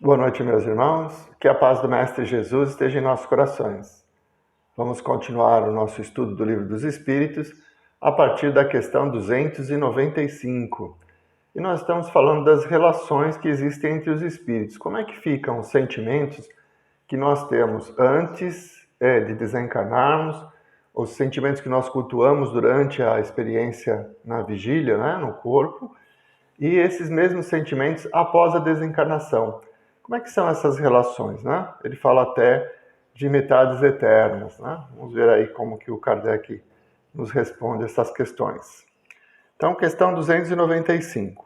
Boa noite, meus irmãos. Que a paz do Mestre Jesus esteja em nossos corações. Vamos continuar o nosso estudo do Livro dos Espíritos a partir da questão 295. E nós estamos falando das relações que existem entre os espíritos. Como é que ficam os sentimentos que nós temos antes de desencarnarmos, os sentimentos que nós cultuamos durante a experiência na vigília, né, no corpo, e esses mesmos sentimentos após a desencarnação. Como é que são essas relações, né? Ele fala até de metades eternas, né? Vamos ver aí como que o Kardec nos responde essas questões. Então, questão 295.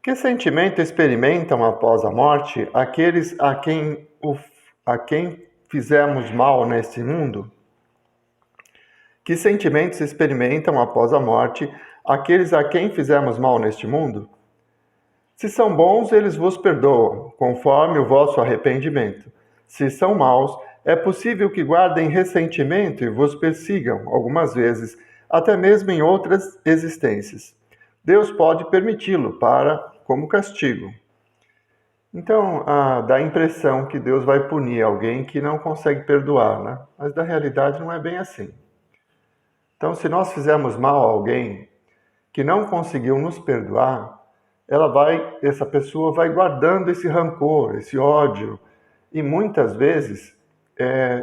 Que sentimento experimentam após a morte aqueles a quem fizemos mal neste mundo? Que sentimentos experimentam após a morte aqueles a quem fizemos mal neste mundo? Se são bons, eles vos perdoam, conforme o vosso arrependimento. Se são maus, é possível que guardem ressentimento e vos persigam, algumas vezes, até mesmo em outras existências. Deus pode permiti-lo como castigo. Então, dá a impressão que Deus vai punir alguém que não consegue perdoar, né? Mas na realidade não é bem assim. Então, se nós fizermos mal a alguém que não conseguiu nos perdoar, essa pessoa vai guardando esse rancor, esse ódio, e muitas vezes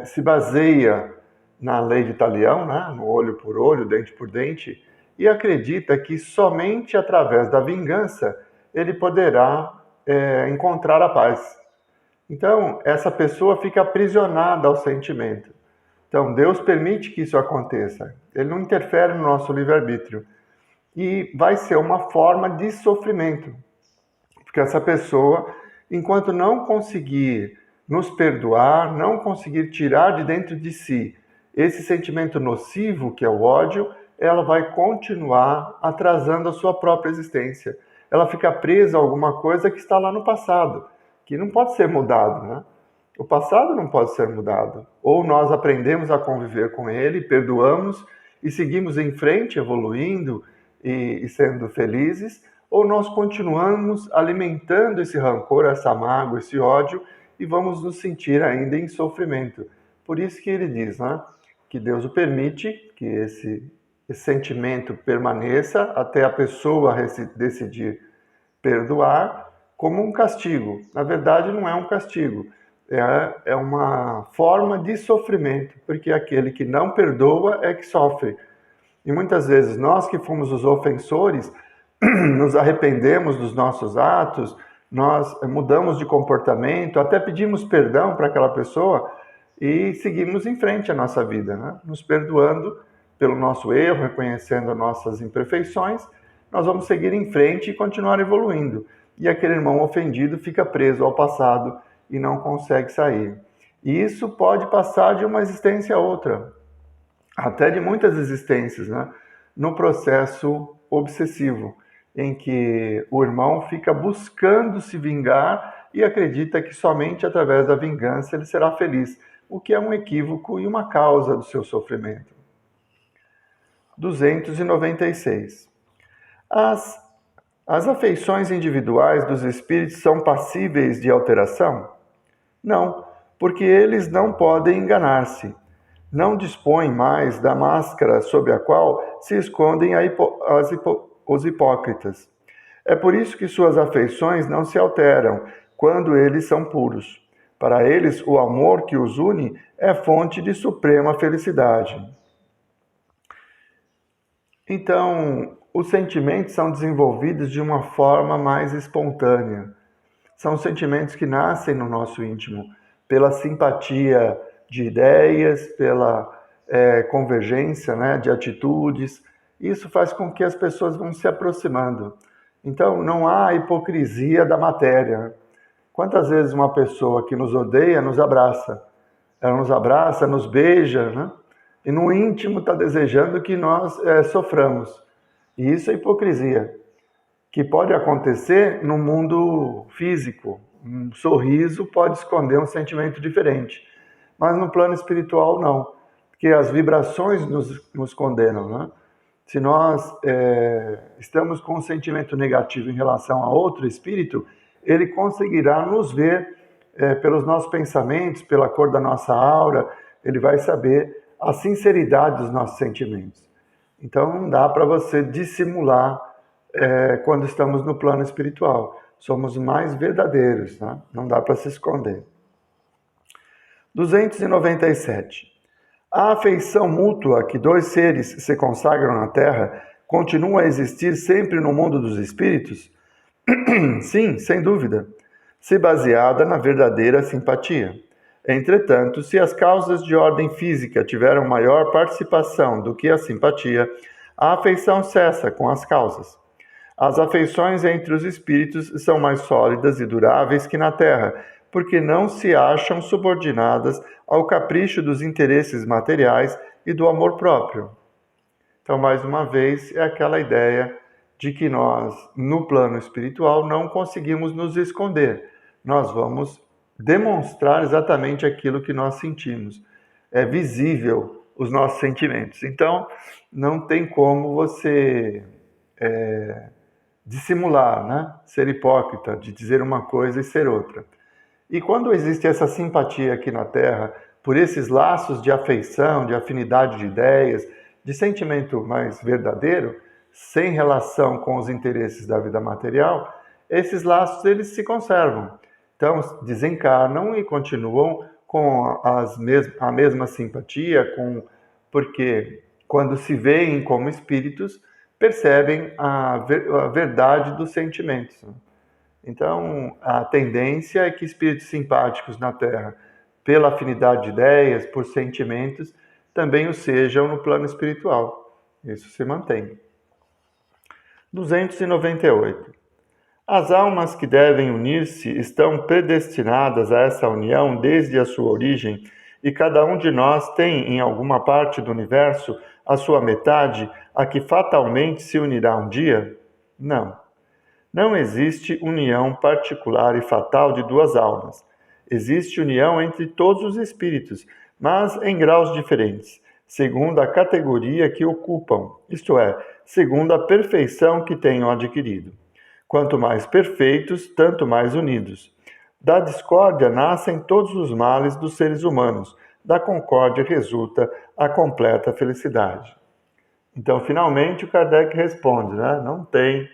se baseia na lei de Talião, né? No olho por olho, dente por dente, e acredita que somente através da vingança ele poderá encontrar a paz. Então, essa pessoa fica aprisionada ao sentimento. Então, Deus permite que isso aconteça. Ele não interfere no nosso livre-arbítrio. E vai ser uma forma de sofrimento. Porque essa pessoa, enquanto não conseguir nos perdoar, não conseguir tirar de dentro de si esse sentimento nocivo, que é o ódio, ela vai continuar atrasando a sua própria existência. Ela fica presa a alguma coisa que está lá no passado, que não pode ser mudado, né? O passado não pode ser mudado. Ou nós aprendemos a conviver com ele, perdoamos e seguimos em frente, evoluindo e sendo felizes, ou nós continuamos alimentando esse rancor, essa mágoa, esse ódio e vamos nos sentir ainda em sofrimento. Por isso que ele diz, né, que Deus o permite, que esse sentimento permaneça até a pessoa decidir perdoar como um castigo. Na verdade, não é um castigo, é uma forma de sofrimento, porque aquele que não perdoa é que sofre. E muitas vezes nós que fomos os ofensores, nos arrependemos dos nossos atos, nós mudamos de comportamento, até pedimos perdão para aquela pessoa e seguimos em frente a nossa vida, né? Nos perdoando pelo nosso erro, reconhecendo as nossas imperfeições, nós vamos seguir em frente e continuar evoluindo. E aquele irmão ofendido fica preso ao passado e não consegue sair. E isso pode passar de uma existência a outra, até de muitas existências, né? No processo obsessivo, em que o irmão fica buscando se vingar e acredita que somente através da vingança ele será feliz, o que é um equívoco e uma causa do seu sofrimento. 296. As afeições individuais dos espíritos são passíveis de alteração? Não, porque eles não podem enganar-se. Não dispõem mais da máscara sob a qual se escondem os hipócritas. É por isso que suas afeições não se alteram quando eles são puros. Para eles, o amor que os une é fonte de suprema felicidade. Então, os sentimentos são desenvolvidos de uma forma mais espontânea. São sentimentos que nascem no nosso íntimo, pela simpatia de ideias, pela convergência, né, de atitudes. Isso faz com que as pessoas vão se aproximando. Então, não há hipocrisia da matéria. Quantas vezes uma pessoa que nos odeia nos abraça? Ela nos abraça, nos beija, né? E no íntimo está desejando que nós soframos. E isso é hipocrisia, que pode acontecer no mundo físico. Um sorriso pode esconder um sentimento diferente, mas no plano espiritual não, porque as vibrações nos condenam, né? Se nós estamos com um sentimento negativo em relação a outro espírito, ele conseguirá nos ver pelos nossos pensamentos, pela cor da nossa aura, ele vai saber a sinceridade dos nossos sentimentos. Então não dá para você dissimular quando estamos no plano espiritual. Somos mais verdadeiros, né? Não dá para se esconder. 297. A afeição mútua que dois seres se consagram na Terra continua a existir sempre no mundo dos espíritos? Sim, sem dúvida, se baseada na verdadeira simpatia. Entretanto, se as causas de ordem física tiveram maior participação do que a simpatia, a afeição cessa com as causas. As afeições entre os espíritos são mais sólidas e duráveis que na Terra, porque não se acham subordinadas ao capricho dos interesses materiais e do amor próprio. Então, mais uma vez, é aquela ideia de que nós, no plano espiritual, não conseguimos nos esconder. Nós vamos demonstrar exatamente aquilo que nós sentimos. É visível os nossos sentimentos. Então, não tem como você dissimular, né? Ser hipócrita, de dizer uma coisa e ser outra. E quando existe essa simpatia aqui na Terra, por esses laços de afeição, de afinidade de ideias, de sentimento mais verdadeiro, sem relação com os interesses da vida material, esses laços eles se conservam. Então, desencarnam e continuam com a mesma simpatia, porque quando se veem como espíritos, percebem a verdade dos sentimentos. Então, a tendência é que espíritos simpáticos na Terra, pela afinidade de ideias, por sentimentos, também o sejam no plano espiritual. Isso se mantém. 298. As almas que devem unir-se estão predestinadas a essa união desde a sua origem, e cada um de nós tem, em alguma parte do universo, a sua metade, a que fatalmente se unirá um dia? Não. Não existe união particular e fatal de duas almas. Existe união entre todos os espíritos, mas em graus diferentes, segundo a categoria que ocupam, isto é, segundo a perfeição que tenham adquirido. Quanto mais perfeitos, tanto mais unidos. Da discórdia nascem todos os males dos seres humanos. Da concórdia resulta a completa felicidade. Então, finalmente, o Kardec responde, né? Não tem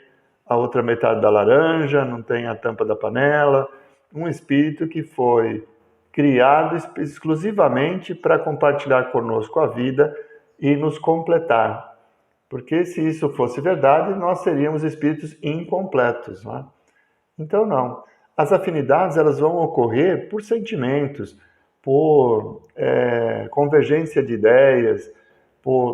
a outra metade da laranja, não tem a tampa da panela. Um espírito que foi criado exclusivamente para compartilhar conosco a vida e nos completar. Porque se isso fosse verdade, nós seríamos espíritos incompletos, não é? Então, não. As afinidades elas vão ocorrer por sentimentos, por convergência de ideias,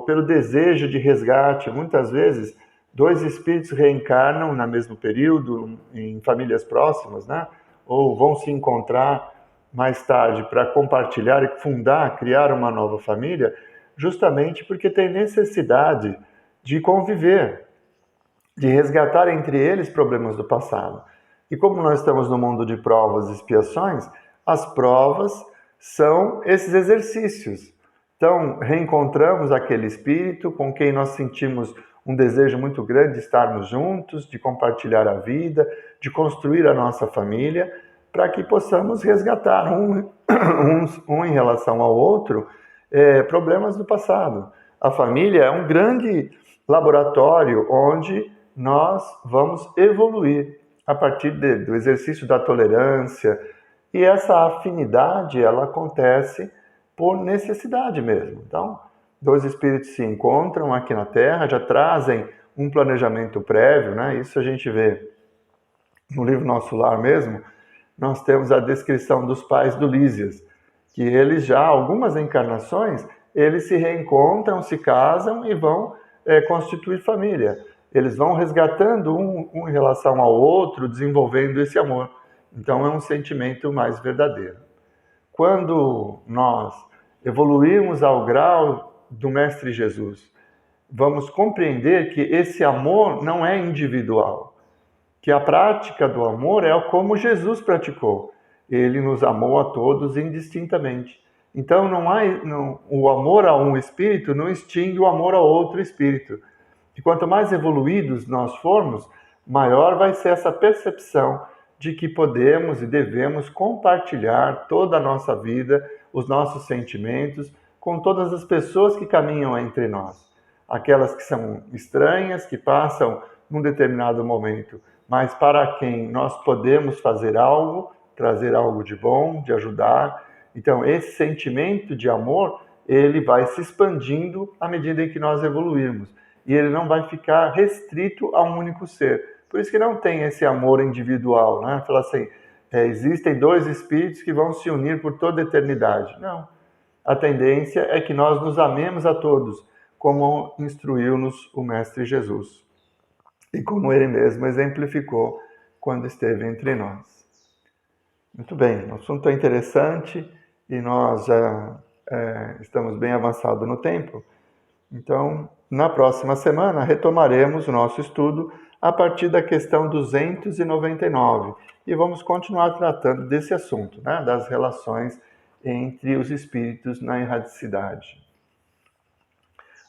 pelo desejo de resgate. Muitas vezes, dois espíritos reencarnam no mesmo período, em famílias próximas, né? Ou vão se encontrar mais tarde para compartilhar e fundar, criar uma nova família, justamente porque tem necessidade de conviver, de resgatar entre eles problemas do passado. E como nós estamos no mundo de provas e expiações, as provas são esses exercícios. Então, reencontramos aquele espírito com quem nós sentimos um desejo muito grande de estarmos juntos, de compartilhar a vida, de construir a nossa família, para que possamos resgatar um em relação ao outro problemas do passado. A família é um grande laboratório onde nós vamos evoluir a partir do exercício da tolerância, e essa afinidade ela acontece por necessidade mesmo. Então, dois espíritos se encontram aqui na Terra, já trazem um planejamento prévio, né? Isso a gente vê no livro Nosso Lar mesmo. Nós temos a descrição dos pais do Lísias, que eles já, algumas encarnações, eles se reencontram, se casam e vão constituir família. Eles vão resgatando um em relação ao outro, desenvolvendo esse amor. Então é um sentimento mais verdadeiro. Quando nós evoluirmos ao grau do Mestre Jesus, vamos compreender que esse amor não é individual, que a prática do amor é como Jesus praticou. Ele nos amou a todos indistintamente. Então o amor a um espírito não extingue o amor a outro espírito. E quanto mais evoluídos nós formos, maior vai ser essa percepção de que podemos e devemos compartilhar toda a nossa vida, os nossos sentimentos, com todas as pessoas que caminham entre nós. Aquelas que são estranhas, que passam num determinado momento, mas para quem nós podemos fazer algo, trazer algo de bom, de ajudar. Então, esse sentimento de amor, ele vai se expandindo à medida em que nós evoluirmos. E ele não vai ficar restrito a um único ser. Por isso que não tem esse amor individual, né? Fala assim, existem dois espíritos que vão se unir por toda a eternidade. Não. A tendência é que nós nos amemos a todos, como instruiu-nos o Mestre Jesus. E como ele mesmo exemplificou quando esteve entre nós. Muito bem, o assunto é interessante e nós já estamos bem avançados no tempo. Então, na próxima semana, retomaremos o nosso estudo a partir da questão 299 e vamos continuar tratando desse assunto, né, das relações entre os espíritos na erradicidade.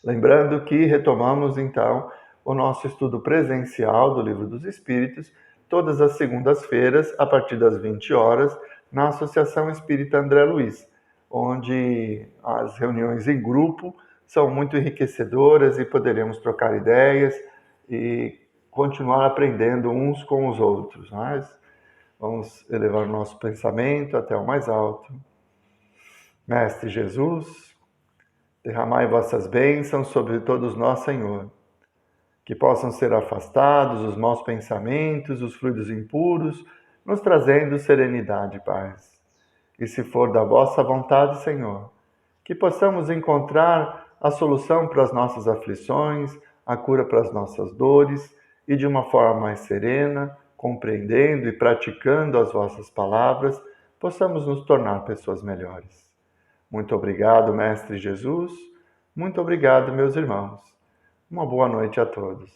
Lembrando que retomamos, então, o nosso estudo presencial do Livro dos Espíritos, todas as segundas-feiras, a partir das 20 horas, na Associação Espírita André Luiz, onde as reuniões em grupo são muito enriquecedoras e poderemos trocar ideias e continuar aprendendo uns com os outros. Mas vamos elevar o nosso pensamento até o mais alto. Mestre Jesus, derramai vossas bênçãos sobre todos nós, Senhor, que possam ser afastados os maus pensamentos, os fluidos impuros, nos trazendo serenidade e paz. E se for da vossa vontade, Senhor, que possamos encontrar a solução para as nossas aflições, a cura para as nossas dores, e de uma forma mais serena, compreendendo e praticando as vossas palavras, possamos nos tornar pessoas melhores. Muito obrigado, Mestre Jesus. Muito obrigado, meus irmãos. Uma boa noite a todos.